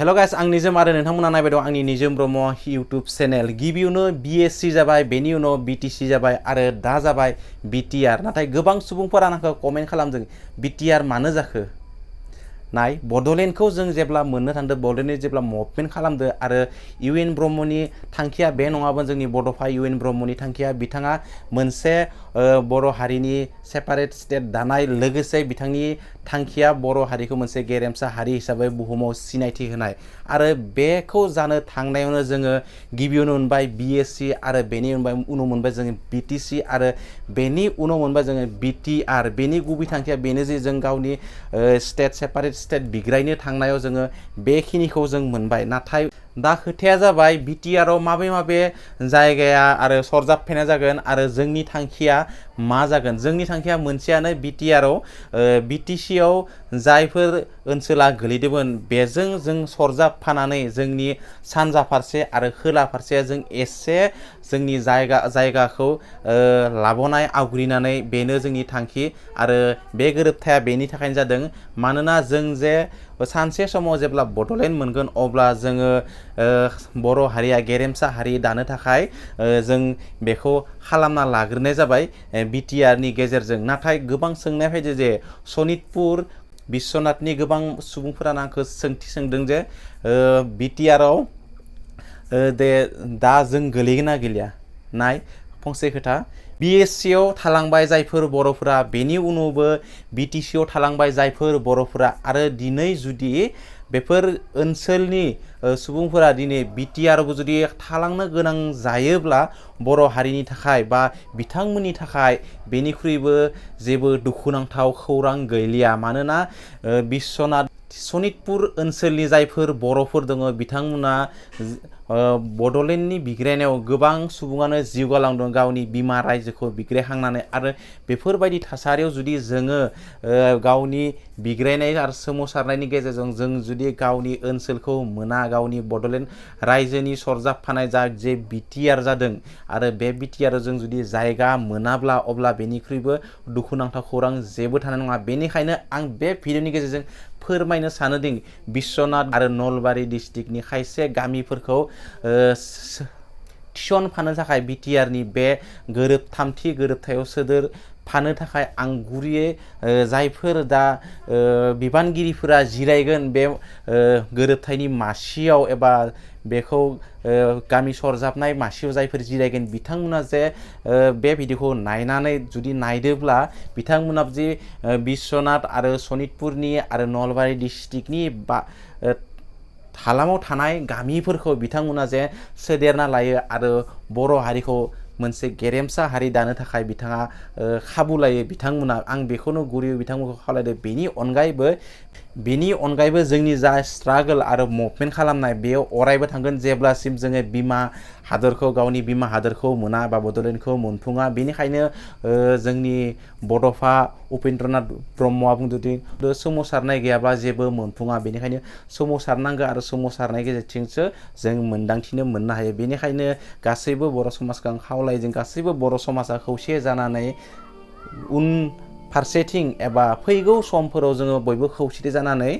hello guys आं निजम आरो नोंथांमोना नायबाय दं आंनि निजम ब्रह्म यूट्यूब चैनल गिबियावनो बीएससी जाबाय बेनि उनाव बीटीसी जाबाय आरो दा जाबाय बीटीआर नाथाय गोबां सुबुंफोरा आंखौ कमेन्ट खालामदों बीटीआर मानो जाखो नाय बड'लेण्डखौ जों जेब्ला मोननो थांदों बड'लेण्ड जेब्ला मुभमेन्ट खालामदो आरो इउएन ब्रह्मनि थांखिया बे नङामोन जोंनि बड'फा इउएन ब्रह्मनि थांखिया बिथाङा मोनसे बर' हारिनि सेपारेट स्टेट दानाय लोगोसे बिथांनि थांखिया बर' हारिखौ मोनसे गेरेमसा हारि हिसाबै बुहुमाव सिनायथि होनाय आरो बेखौ जानो थांनायावनो जोङो गिबियावनो मोनबाय बीएससी आरो बेनि उनाव मोनबाय जोङो बीटीसी आरो बेनि उनाव मोनबाय जोङो बीटीआर बेनि गुबै थांखिया बेनो जे जों गावनि स्टेट सेपारेट स्टेट बिग्रायनो थांनायाव जोङो बेखिनिखौ जों मोनबाय नाथाय दा खोथाया जाबाय बीटीआरआव माबे जायगाया आरो सरजाबफैनाय जागोन आरो जोंनि थांखिया मा जागोन जोंनि थांखिया मोनसेयानो बीटीआरआव बीटीसीआव जायफोर ओनसोला गोलैदोंमोन बेजों जों सरजाबफानानै जोंनि सानजा फारसे आरो खोला फारसे जों एसे जोंनि जायगाखौ लाबोनाय आवग्रिनानै बेनो जोंनि थांखि आरो बे गोरोबथाया बेनि थाखायनो जादों मानोना जों जे सानसे समाव जेब्ला बड'लेण्ड मोनगोन अब्ला जोङो बर' हारिया गेरेमसा हारि दानो थाखाय जों बेखौ खालामना लाग्रोनाय जाबाय बीटीआरनि गेजेरजों नाथाय गोबां सोंनाय फैदो जे सनितपुर बिश्वनाथनि गोबां सुबुंफोरानो आंखौ सोंथि सोंदों जे बीटीआरआव दा जों गोलैगोन ना गोलैया नाय फंसे खोथा बीएससीआव थालांबाय जायफोर बर'फोरा बेनि उनावबो बीटीसीआव थालांबाय जायफोर बर'फोरा आरो दिनै जुदि बेफोर ओनसोलनि सुबुंफोरा दिनै बीटीआरआवबो जुदि थालांनो गोनां जायोब्ला बर' हारिनि थाखाय बा बिथांमोननि थाखाय बेनिख्रुइबो जेबो दुखुनांथाव खौरां गैलिया मानोना बिश्वनाथ सनितपुर ओनसोलनि जायफोर बर'फोर दङ बिथांमोना बड'लेण्डनि बिग्रायनायाव गोबां सुबुङानो जिउ गालांदों गावनि बिमा रायजोखौ बिग्रायखांनानै आरो बेफोरबायदि थासारियाव जुदि जोङो गावनि बिग्रायनाय आरो सोमावसारनायनि गेजेरजों जों जुदि गावनि ओनसोलखौ मोना गावनि बड'लेण्ड रायजोनि सरजाबफानाय जे बीटीआर जादों आरो बे बीटीआरआव जों जुदि जायगा मोनाब्ला अब्ला बेनिख्रुइबो दुखुनांथाव खौरां जेबो थानाय नङा बेनिखायनो आं बे भिडिअनि गेजेरजों फोरमायनो सानोदि बिश्वनाथ आरो नलबारि डिस्ट्रिक्टनि खायसे गामिफोरखौ थिसनफानो थाखाय बीटीआरनि बे थामथि गोरोबथायाव सोदोर फानो थाखाय आं गुरैयै जायफोर दा बिबानगिरिफोरा जिरायगोन बे गोरोबथायनि मासियाव एबा बेखौ गामि सरजाबनाय मासियाव जायफोर जिरायगोन बिथांमोना जे बे भिडिअखौ नायनानै जुदि नायदोब्ला बिथांमोना जे बिश्वनाथ आरो सनितपुरनि आरो नलबारि डिस्ट्रिक्टनि हालामाव थानाय गामिफोरखौ बिथांमोना जे सोदेरना लायो आरो बर' हारिखौ मोनसे गेरेमसा हारि दानो थाखाय बिथाङा खाबु लायो बिथांमोना आं बेखौनो गुरैयै बिथांमोनखौ खावलायदों बेनि अनगायैबो जोंनि जा स्ट्रागल आरो मुभमेन्ट खालामनाय बेयाव अरायबो थांगोन जेब्लासिम जोङो गावनि बिमा हादोरखौ मोना बा बड'लेण्डखौ मोनफुङा बेनिखायनो जोंनि बड'फा उपेन्द्रनाथ ब्रह्मआ बुंदोंदि सोमावसारनाय गैयाब्ला जेबो मोनफुङा बेनिखायनो सोमावसारनांगौ आरो सोमावसारनाय गेजेरजोंसो जों मोनदांथिनो मोननो हायो बेनिखायनो गासैबो बर' समाजखौ आं खावलायदों गासैबो बर' समाजा खौसे जानानै उन फारसेथिं एबा फैगौ समफोराव जोङो बयबो खौसेथि जानानै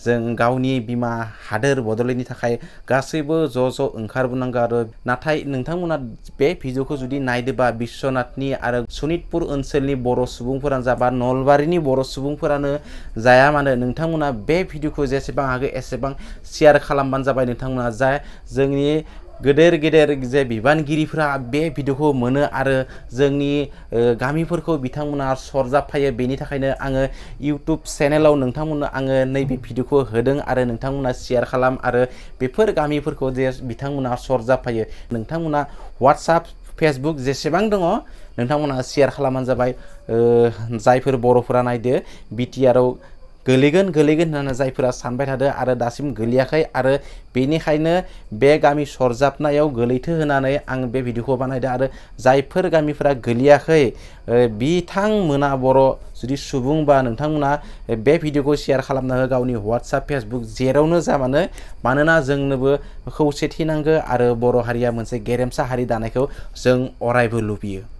जों गावनि बिमा हादोर बड'लेण्डनि थाखाय गासैबो ज' ओंखारबोनांगौ आरो नाथाय नोंथांमोना बे भिडिअखौ जुदि नायदोंबा बिश्वनाथनि आरो सनितपुर ओनसोलनि बर' सुबुंफोरानो जा बा नलबारिनि बर' सुबुंफोरानो जाया मानो नोंथांमोना बे भिडिअखौ जेसेबां हागौ एसेबां शेयार खालामबानो जाबाय नोंथांमोना जा जोंनि गेदेर जे बिबानगिरिफोरा बे भिडिअखौ मोनो आरो जोंनि गामिफोरखौ बिथांमोना सरजाबफायो बेनि थाखायनो आङो इउट्युब चेनेलाव नोंथांमोननो आङो नैबे भिडिअखौ होदों आरो नोंथांमोना शेयार खालाम आरो बेफोर गामिफोरखौ जे बिथांमोना सरजाबफायो नोंथांमोना WhatsApp Facebook जेसेबां दङ नोंथांमोना शेयार खालामबानो जाबाय जायफोर बर'फोरा नायदो बीटीआरआव गोलैगोन होननानै जायफोरा सानबाय थादों आरो दासिम गोलैयाखै आरो बेनिखायनो बे गामि सरजाबनायाव गोलैथो होनानै आं बे भिडिअखौ बानायदों आरो जायफोर गामिफोरा गोलैयाखै बिथांमोना बर' जुदि सुबुं बा नोंथांमोना बे भिडिअखौ शेयार खालामना हो गावनि WhatsApp Facebook जेरावनो जा मानोना जोंनोबो खौसेथि नांगौ आरो बर' हारिया मोनसे गेरेमसा हारि दानायखौ जों अरायबो लुबैयो